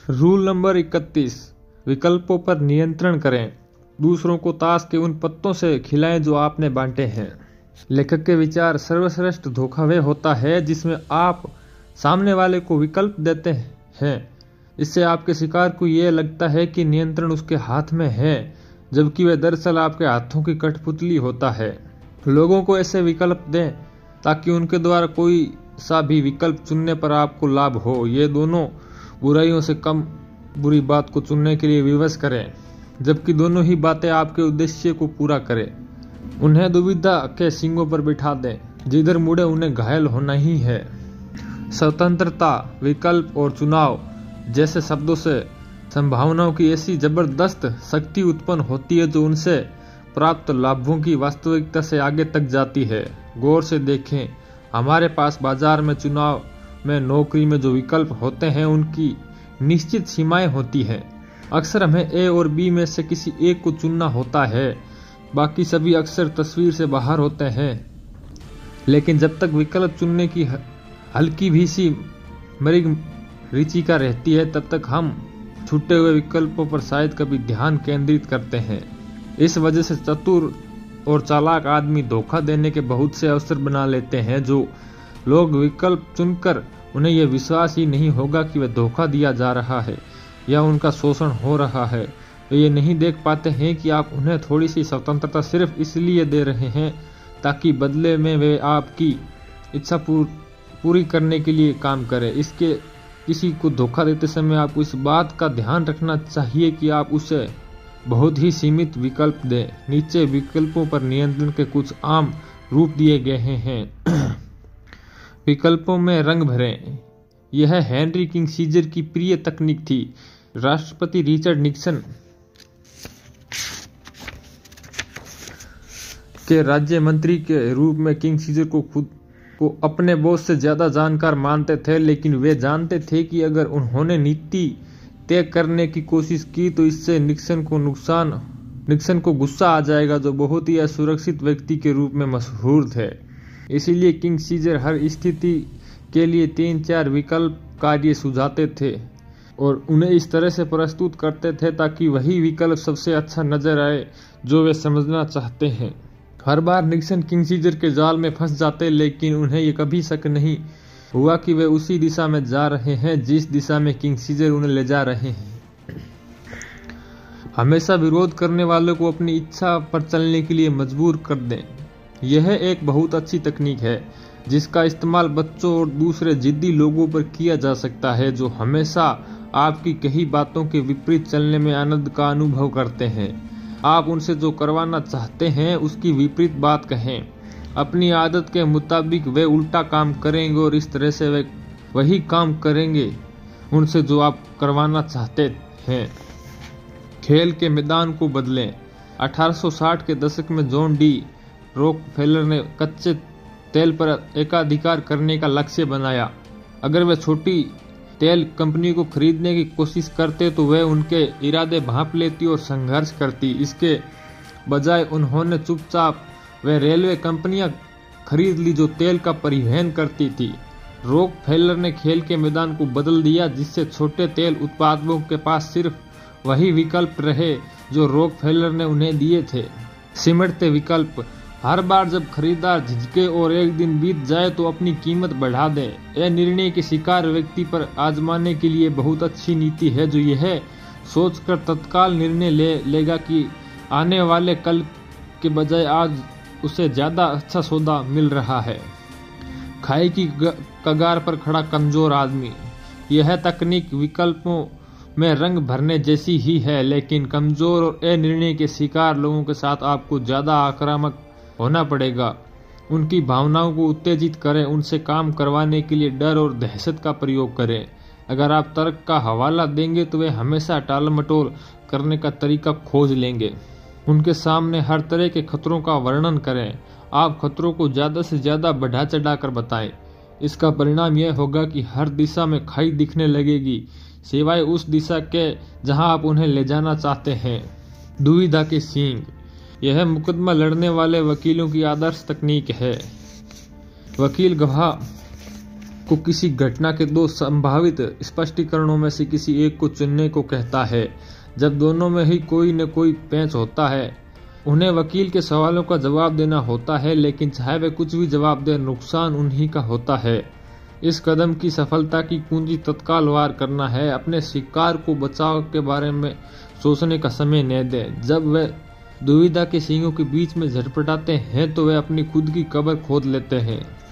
Rule number 31, विकल्पों पर नियंत्रण करें। दूसरों को ताश के उन पत्तों से खिलाएं जो आपने बांटे हैं। लेखक के विचार, सर्वश्रेष्ठ धोखा वह होता है जिसमें आप सामने वाले को विकल्प देते हैं। इससे आपके शिकार को यह लगता है कि नियंत्रण उसके हाथ में है, जबकि वह दरअसल आपके हाथों की कठपुतली होता है। लोगों को ऐसे विकल्प दें ताकि उनके द्वारा कोई सा भी विकल्प चुनने पर आपको लाभ हो। ये दोनों बुराइयों से कम बुरी बात को चुनने के लिए विवश करें, जबकि दोनों ही बातें आपके उद्देश्य को पूरा करें। उन्हें दुविधा के सींगों पर बिठा दें, जिधर मुड़े उन्हें घायल होना ही है। स्वतंत्रता, विकल्प और चुनाव जैसे शब्दों से संभावनाओं की ऐसी जबरदस्त शक्ति उत्पन्न होती है जो उनसे प्राप्त लाभों की वास्तविकता से आगे तक जाती है। गौर से देखें, हमारे पास बाजार में, चुनाव में, नौकरी में जो विकल्प होते हैं उनकी निश्चित सीमाएं होती हैं। अक्सर हमें ए और बी में से किसी एक को चुनना होता है, बाकी सभी अक्सर तस्वीर से बाहर होते हैं। लेकिन जब तक विकल्प चुनने की हल्की भी सी मृग रुचिका रहती है, तब तक हम छूटे हुए विकल्पों पर शायद कभी ध्यान केंद्रित करते हैं। इस वजह से चतुर और चालाक आदमी धोखा देने के बहुत से अवसर बना लेते हैं। जो लोग विकल्प चुनकर उन्हें यह विश्वास ही नहीं होगा कि वह धोखा दिया जा रहा है या उनका शोषण हो रहा है, वे ये नहीं देख पाते हैं कि आप उन्हें थोड़ी सी स्वतंत्रता सिर्फ इसलिए दे रहे हैं ताकि बदले में वे आपकी इच्छा पूरी करने के लिए काम करें। इसके किसी को धोखा देते समय आपको इस बात का ध्यान रखना चाहिए कि आप उसे बहुत ही सीमित विकल्प दें। नीचे विकल्पों पर नियंत्रण के कुछ आम रूप दिए गए हैं। विकल्पों में रंग भरें। यह हेनरी किसिंजर की प्रिय तकनीक थी। राष्ट्रपति रिचर्ड निक्सन के राज्य मंत्री के रूप में किसिंजर को खुद को अपने बॉस से ज्यादा जानकार मानते थे, लेकिन वे जानते थे कि अगर उन्होंने नीति तय करने की कोशिश की तो इससे निक्सन को गुस्सा आ जाएगा, जो बहुत ही असुरक्षित व्यक्ति के रूप में मशहूर थे। इसीलिए किसिंजर हर स्थिति के लिए 3-4 विकल्प कार्य सुझाते थे और उन्हें इस तरह से प्रस्तुत करते थे ताकि वही विकल्प सबसे अच्छा नजर आए जो वे समझना चाहते हैं। हर बार निक्सन किसिंजर के जाल में फंस जाते, लेकिन उन्हें ये कभी शक नहीं हुआ कि वे उसी दिशा में जा रहे हैं जिस दिशा में किसिंजर उन्हें ले जा रहे हैं। हमेशा विरोध करने वालों को अपनी इच्छा पर चलने के लिए मजबूर कर दें। यह एक बहुत अच्छी तकनीक है जिसका इस्तेमाल बच्चों और दूसरे जिद्दी लोगों पर किया जा सकता है जो हमेशा आपकी कही बातों के विपरीत चलने में आनंद का अनुभव करते हैं। आप उनसे जो करवाना चाहते हैं उसकी विपरीत बात कहें। अपनी आदत के मुताबिक वे उल्टा काम करेंगे और इस तरह से वे वही काम करेंगे उनसे जो आप करवाना चाहते हैं। खेल के मैदान को बदलें। 1860 के दशक में जॉन डी रॉकफेलर ने कच्चे तेल पर एकाधिकार करने का लक्ष्य बनाया। अगर वे छोटी तेल कंपनी को खरीदने की कोशिश करते तो वे उनके इरादे भांप लेती और संघर्ष करती। इसके बजाय उन्होंने चुपचाप वे रेलवे कंपनियां खरीद ली जो तेल का परिवहन करती थी। रॉकफेलर ने खेल के मैदान को बदल दिया जिससे छोटे तेल उत्पादकों के पास सिर्फ वही विकल्प रहे जो रॉकफेलर ने उन्हें दिए थे। सिमटते विकल्प। हर बार जब खरीदार झिझके और एक दिन बीत जाए तो अपनी कीमत बढ़ा दे। यह निर्णय के शिकार व्यक्ति पर आजमाने के लिए बहुत अच्छी नीति है जो यह सोचकर तत्काल निर्णय लेगा कि आने वाले कल के बजाय आज उसे ज्यादा अच्छा सौदा मिल रहा है। खाई की कगार पर खड़ा कमजोर आदमी। यह तकनीक विकल्पों में रंग भरने जैसी ही है, लेकिन कमजोर और अनिर्णय के शिकार लोगों के साथ आपको ज्यादा आक्रामक होना पड़ेगा। उनकी भावनाओं को उत्तेजित करें, उनसे काम करवाने के लिए डर और दहशत का प्रयोग करें। अगर आप तर्क का हवाला देंगे तो वे हमेशा टालमटोल करने का तरीका खोज लेंगे। उनके सामने हर तरह के खतरों का वर्णन करें। आप खतरों को ज्यादा से ज्यादा बढ़ा चढ़ा कर बताएं। इसका परिणाम यह होगा कि हर दिशा में खाई दिखने लगेगी सिवाय उस दिशा के जहां आप उन्हें ले जाना चाहते हैं। दुविधा के सींग। यह मुकदमा लड़ने वाले वकीलों की आदर्श तकनीक है। वकील गवाह को किसी घटना के दो संभावित स्पष्टीकरणों में से किसी एक को चुनने को कहता है। जब दोनों में ही कोई न कोई पेंच होता है, उन्हें वकील के सवालों का जवाब देना होता है, लेकिन चाहे वे कुछ भी जवाब दें, नुकसान उन्हीं का होता है। इस कदम की सफलता की कुंजी तत्काल वार करना है। अपने शिकार को बचाव के बारे में सोचने का समय न दें। जब वे दुविधा के सींगों के बीच में झटपटाते हैं तो वे अपनी खुद की कब्र खोद लेते हैं।